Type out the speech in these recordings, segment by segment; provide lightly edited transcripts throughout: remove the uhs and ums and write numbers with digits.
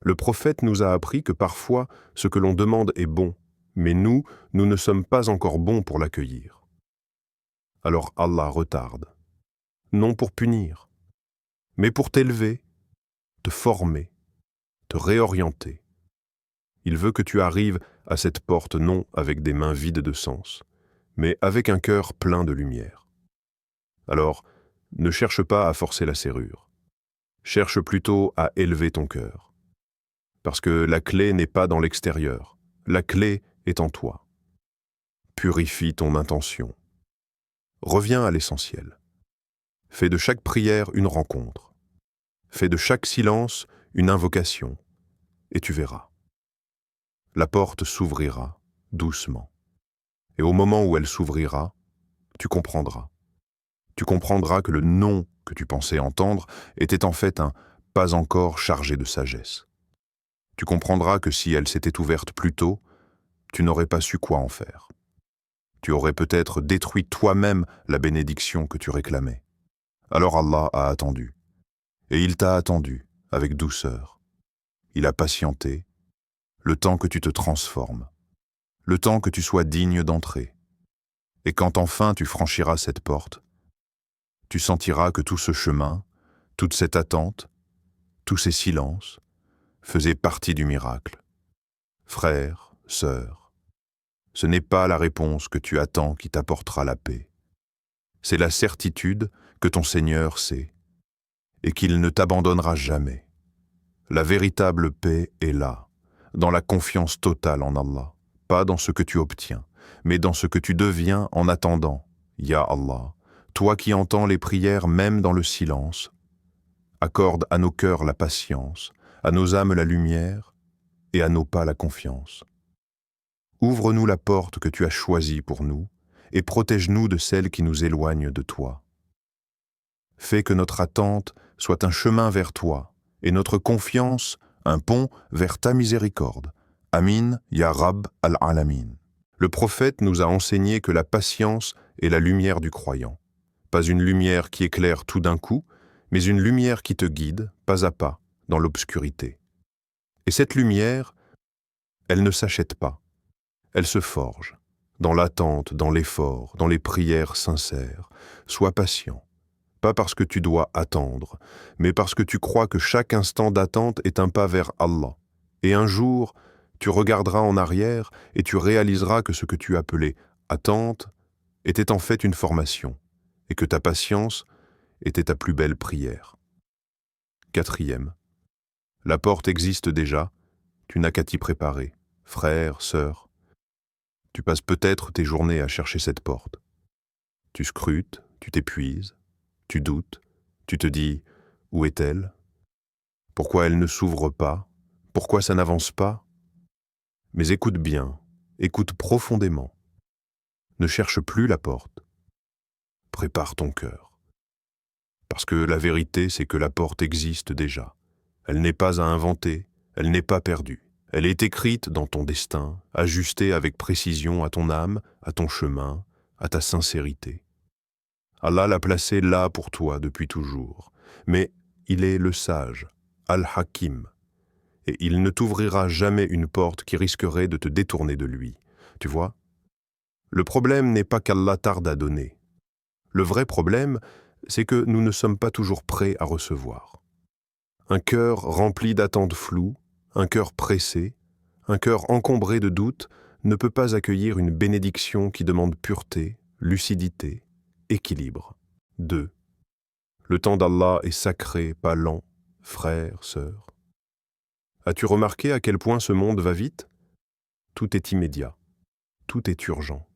Le prophète nous a appris que parfois, ce que l'on demande est bon, mais nous ne sommes pas encore bons pour l'accueillir. Alors Allah retarde, non pour punir, mais pour t'élever, te former, te réorienter. Il veut que tu arrives à cette porte non avec des mains vides de sens, mais avec un cœur plein de lumière. Alors, ne cherche pas à forcer la serrure. Cherche plutôt à élever ton cœur. Parce que la clé n'est pas dans l'extérieur, la clé est en toi. Purifie ton intention. Reviens à l'essentiel. Fais de chaque prière une rencontre. Fais de chaque silence une invocation, et tu verras. La porte s'ouvrira doucement. Et au moment où elle s'ouvrira, tu comprendras. Tu comprendras que le non que tu pensais entendre était en fait un pas encore chargé de sagesse. Tu comprendras que si elle s'était ouverte plus tôt, tu n'aurais pas su quoi en faire. Tu aurais peut-être détruit toi-même la bénédiction que tu réclamais. Alors Allah a attendu. Et il t'a attendu avec douceur. Il a patienté, le temps que tu te transformes, le temps que tu sois digne d'entrer. Et quand enfin tu franchiras cette porte, tu sentiras que tout ce chemin, toute cette attente, tous ces silences, faisaient partie du miracle. Frère, sœur, ce n'est pas la réponse que tu attends qui t'apportera la paix. C'est la certitude que ton Seigneur sait et qu'il ne t'abandonnera jamais. La véritable paix est là, dans la confiance totale en Allah, pas dans ce que tu obtiens, mais dans ce que tu deviens en attendant. Ya Allah, toi qui entends les prières même dans le silence, accorde à nos cœurs la patience, à nos âmes la lumière et à nos pas la confiance. Ouvre-nous la porte que tu as choisie pour nous et protège-nous de celle qui nous éloigne de toi. Fais que notre attente soit un chemin vers toi et notre confiance un pont vers ta miséricorde. Amin, ya Rabb al-Alamin. Le prophète nous a enseigné que la patience est la lumière du croyant. Pas une lumière qui éclaire tout d'un coup, mais une lumière qui te guide, pas à pas, dans l'obscurité. Et cette lumière, elle ne s'achète pas. Elle se forge, dans l'attente, dans l'effort, dans les prières sincères. Sois patient, pas parce que tu dois attendre, mais parce que tu crois que chaque instant d'attente est un pas vers Allah. Et un jour, tu regarderas en arrière et tu réaliseras que ce que tu appelais attente était en fait une formation, et que ta patience était ta plus belle prière. 4e. La porte existe déjà, tu n'as qu'à t'y préparer. Frère, sœur, tu passes peut-être tes journées à chercher cette porte. Tu scrutes, tu t'épuises, tu doutes, tu te dis « Où est-elle ? Pourquoi elle ne s'ouvre pas ? Pourquoi ça n'avance pas ?» Mais écoute bien, écoute profondément. Ne cherche plus la porte. Prépare ton cœur. Parce que la vérité, c'est que la porte existe déjà. Elle n'est pas à inventer, elle n'est pas perdue. Elle est écrite dans ton destin, ajustée avec précision à ton âme, à ton chemin, à ta sincérité. Allah l'a placée là pour toi depuis toujours, mais il est le sage, Al-Hakim, et il ne t'ouvrira jamais une porte qui risquerait de te détourner de lui. Tu vois ? Le problème n'est pas qu'Allah tarde à donner. Le vrai problème, c'est que nous ne sommes pas toujours prêts à recevoir. Un cœur rempli d'attentes floues, un cœur pressé, un cœur encombré de doutes ne peut pas accueillir une bénédiction qui demande pureté, lucidité, équilibre. 2. Le temps d'Allah est sacré, pas lent, frère, sœur. As-tu remarqué à quel point ce monde va vite ? Tout est immédiat, tout est urgent.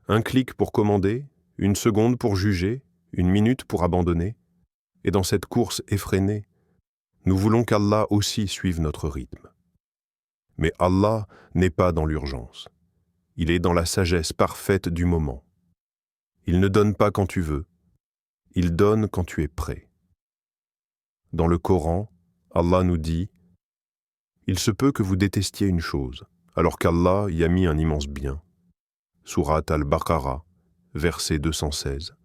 Un clic pour commander, une seconde pour juger, une minute pour abandonner. Et dans cette course effrénée, nous voulons qu'Allah aussi suive notre rythme. Mais Allah n'est pas dans l'urgence. Il est dans la sagesse parfaite du moment. Il ne donne pas quand tu veux. Il donne quand tu es prêt. Dans le Coran, Allah nous dit « Il se peut que vous détestiez une chose, alors qu'Allah y a mis un immense bien. » Sourate Al-Baqarah, verset 216.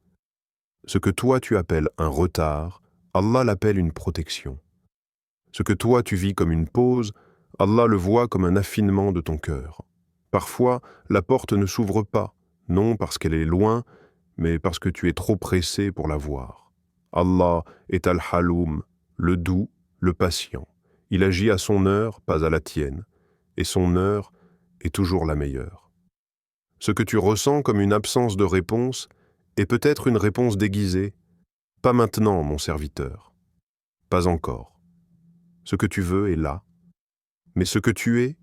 Ce que toi tu appelles un retard, Allah l'appelle une protection. Ce que toi tu vis comme une pause, Allah le voit comme un affinement de ton cœur. Parfois, la porte ne s'ouvre pas, non parce qu'elle est loin, mais parce que tu es trop pressé pour la voir. Allah est Al-Haloum, le doux, le patient. Il agit à son heure, pas à la tienne, et son heure est toujours la meilleure. Ce que tu ressens comme une absence de réponse est peut-être une réponse déguisée. Pas maintenant, mon serviteur. Pas encore. Ce que tu veux est là, mais ce que tu es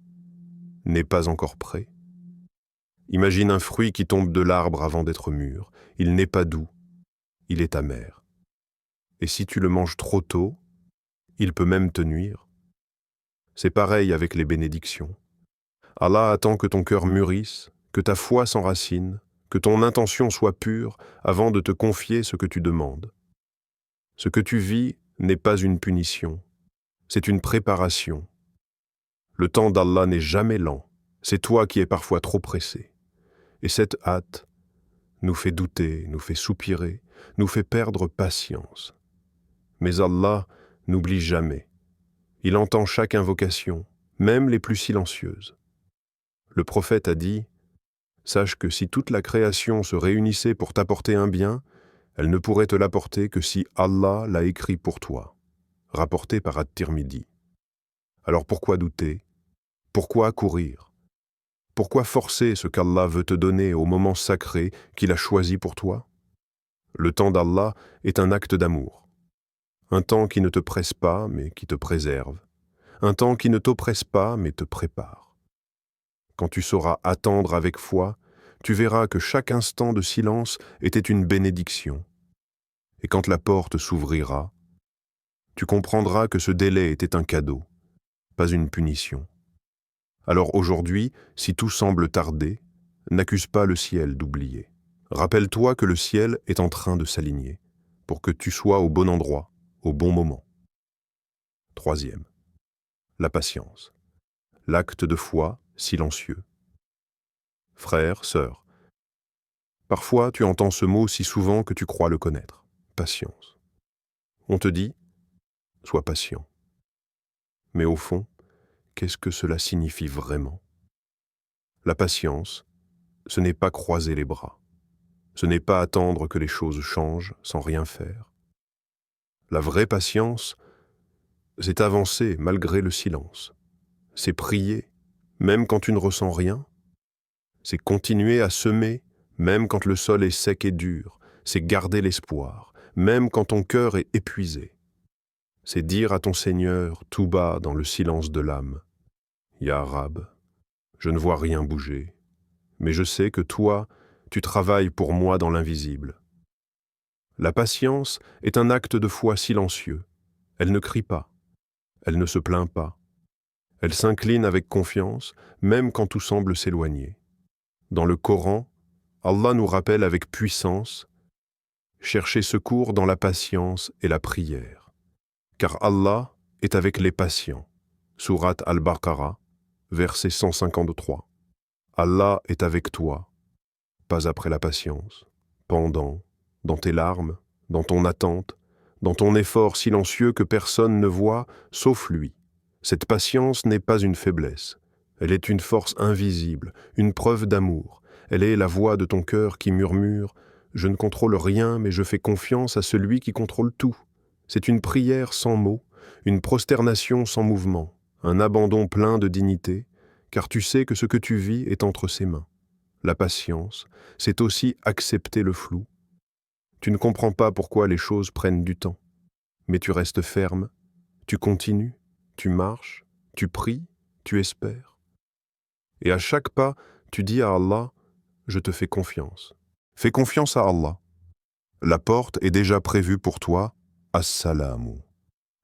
n'est pas encore prêt. Imagine un fruit qui tombe de l'arbre avant d'être mûr. Il n'est pas doux, il est amer. Et si tu le manges trop tôt, il peut même te nuire. C'est pareil avec les bénédictions. Allah attend que ton cœur mûrisse, que ta foi s'enracine, que ton intention soit pure avant de te confier ce que tu demandes. Ce que tu vis n'est pas une punition, c'est une préparation. Le temps d'Allah n'est jamais lent, c'est toi qui es parfois trop pressé. Et cette hâte nous fait douter, nous fait soupirer, nous fait perdre patience. Mais Allah n'oublie jamais. Il entend chaque invocation, même les plus silencieuses. Le prophète a dit « Sache que si toute la création se réunissait pour t'apporter un bien, elle ne pourrait te l'apporter que si Allah l'a écrit pour toi. » Rapporté par At-Tirmidhi. Alors pourquoi douter? Pourquoi courir? Pourquoi forcer ce qu'Allah veut te donner au moment sacré qu'il a choisi pour toi? Le temps d'Allah est un acte d'amour. Un temps qui ne te presse pas, mais qui te préserve. Un temps qui ne t'oppresse pas, mais te prépare. Quand tu sauras attendre avec foi, tu verras que chaque instant de silence était une bénédiction. Et quand la porte s'ouvrira, tu comprendras que ce délai était un cadeau, pas une punition. Alors aujourd'hui, si tout semble tarder, n'accuse pas le ciel d'oublier. Rappelle-toi que le ciel est en train de s'aligner, pour que tu sois au bon endroit, au bon moment. Troisième, la patience. L'acte de foi silencieux. Frère, sœur, parfois tu entends ce mot si souvent que tu crois le connaître. Patience. On te dit, sois patient. Mais au fond, qu'est-ce que cela signifie vraiment? La patience, ce n'est pas croiser les bras. Ce n'est pas attendre que les choses changent sans rien faire. La vraie patience, c'est avancer malgré le silence. C'est prier, même quand tu ne ressens rien. C'est continuer à semer, même quand le sol est sec et dur. C'est garder l'espoir, même quand ton cœur est épuisé. C'est dire à ton Seigneur, tout bas dans le silence de l'âme, « Ya Rab, je ne vois rien bouger, mais je sais que toi, tu travailles pour moi dans l'invisible. » La patience est un acte de foi silencieux. Elle ne crie pas, elle ne se plaint pas. Elle s'incline avec confiance, même quand tout semble s'éloigner. Dans le Coran, Allah nous rappelle avec puissance « Cherchez secours dans la patience et la prière. » Car Allah est avec les patients. Sourate Al-Baqarah, verset 153. Allah est avec toi, pas après la patience, pendant, dans tes larmes, dans ton attente, dans ton effort silencieux que personne ne voit, sauf lui. Cette patience n'est pas une faiblesse. Elle est une force invisible, une preuve d'amour. Elle est la voix de ton cœur qui murmure « Je ne contrôle rien, mais je fais confiance à celui qui contrôle tout. » C'est une prière sans mots, une prosternation sans mouvement, un abandon plein de dignité, car tu sais que ce que tu vis est entre ses mains. La patience, c'est aussi accepter le flou. Tu ne comprends pas pourquoi les choses prennent du temps, mais tu restes ferme, tu continues, tu marches, tu pries, tu espères. Et à chaque pas, tu dis à Allah, je te fais confiance. Fais confiance à Allah. La porte est déjà prévue pour toi. Assalamu.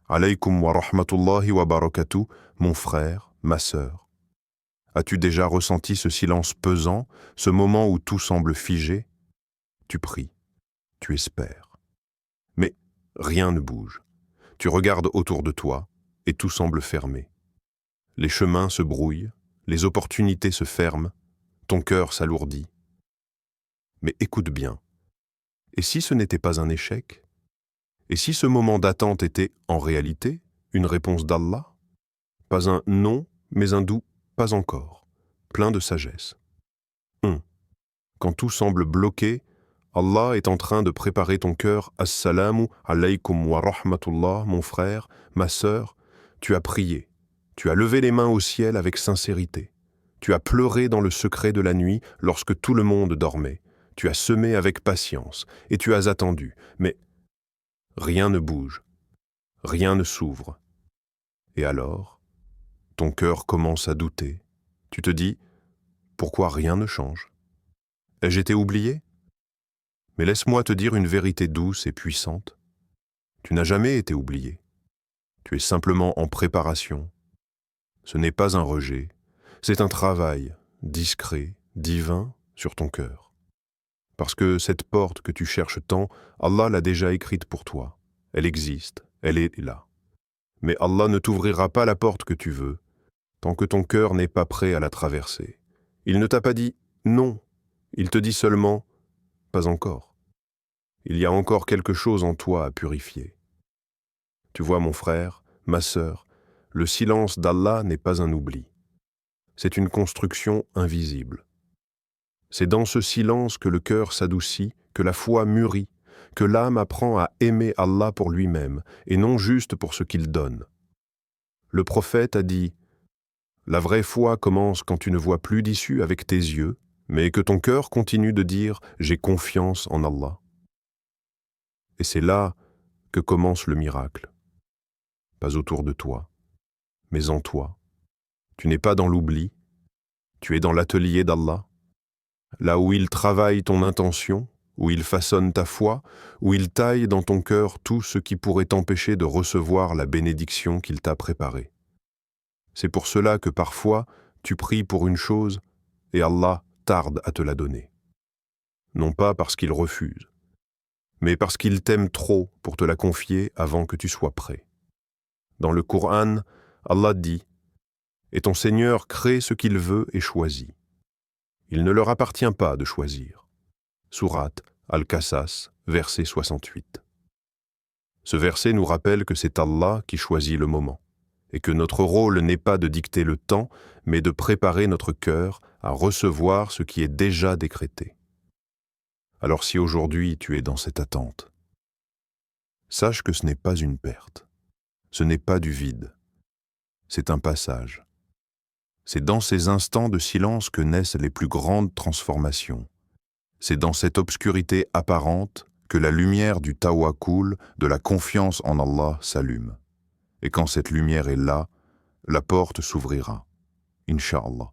Alaykum wa rahmatullahi wa barakatuh, mon frère, ma sœur. As-tu déjà ressenti ce silence pesant, ce moment où tout semble figé? Tu pries, tu espères. Mais rien ne bouge. Tu regardes autour de toi et tout semble fermé. Les chemins se brouillent, les opportunités se ferment, ton cœur s'alourdit. Mais écoute bien. Et si ce n'était pas un échec? Et si ce moment d'attente était, en réalité, Une réponse d'Allah? Pas un non, mais un doux pas encore, plein de sagesse. Quand tout semble bloqué, Allah est en train de préparer ton cœur. Assalamu alaykum wa rahmatullah, mon frère, ma sœur. Tu as prié, tu as levé les mains au ciel avec sincérité. Tu as pleuré dans le secret de la nuit lorsque tout le monde dormait. Tu as semé avec patience et tu as attendu. Mais rien ne bouge, rien ne s'ouvre. Et alors, ton cœur commence à douter. Tu te dis, pourquoi rien ne change? Ai-je été oublié? Mais laisse-moi te dire une vérité douce et puissante. Tu n'as jamais été oublié. Tu es simplement en préparation. Ce n'est pas un rejet, c'est un travail discret, divin sur ton cœur. Parce que cette porte que tu cherches tant, Allah l'a déjà écrite pour toi. Elle existe, elle est là. Mais Allah ne t'ouvrira pas la porte que tu veux, tant que ton cœur n'est pas prêt à la traverser. Il ne t'a pas dit non, il te dit seulement pas encore. Il y a encore quelque chose en toi à purifier. Tu vois, mon frère, ma sœur, le silence d'Allah n'est pas un oubli. C'est une construction invisible. C'est dans ce silence que le cœur s'adoucit, que la foi mûrit, que l'âme apprend à aimer Allah pour lui-même et non juste pour ce qu'il donne. Le prophète a dit « La vraie foi commence quand tu ne vois plus d'issue avec tes yeux, mais que ton cœur continue de dire « J'ai confiance en Allah ». Et c'est là que commence le miracle. Pas autour de toi, mais en toi. Tu n'es pas dans l'oubli, tu es dans l'atelier d'Allah, là où il travaille ton intention, où il façonne ta foi, où il taille dans ton cœur tout ce qui pourrait t'empêcher de recevoir la bénédiction qu'il t'a préparée. C'est pour cela que parfois, tu pries pour une chose et Allah tarde à te la donner. Non pas parce qu'il refuse, mais parce qu'il t'aime trop pour te la confier avant que tu sois prêt. Dans le Coran, Allah dit « Et ton Seigneur crée ce qu'il veut et choisit. Il ne leur appartient pas de choisir. » Sourate Al-Qasas, verset 68. Ce verset nous rappelle que c'est Allah qui choisit le moment, et que notre rôle n'est pas de dicter le temps, mais de préparer notre cœur à recevoir ce qui est déjà décrété. Alors si aujourd'hui tu es dans cette attente, sache que ce n'est pas une perte, ce n'est pas du vide, c'est un passage. C'est dans ces instants de silence que naissent les plus grandes transformations. C'est dans cette obscurité apparente que la lumière du tawakkul, de la confiance en Allah, s'allume. Et quand cette lumière est là, la porte s'ouvrira. Inch'Allah.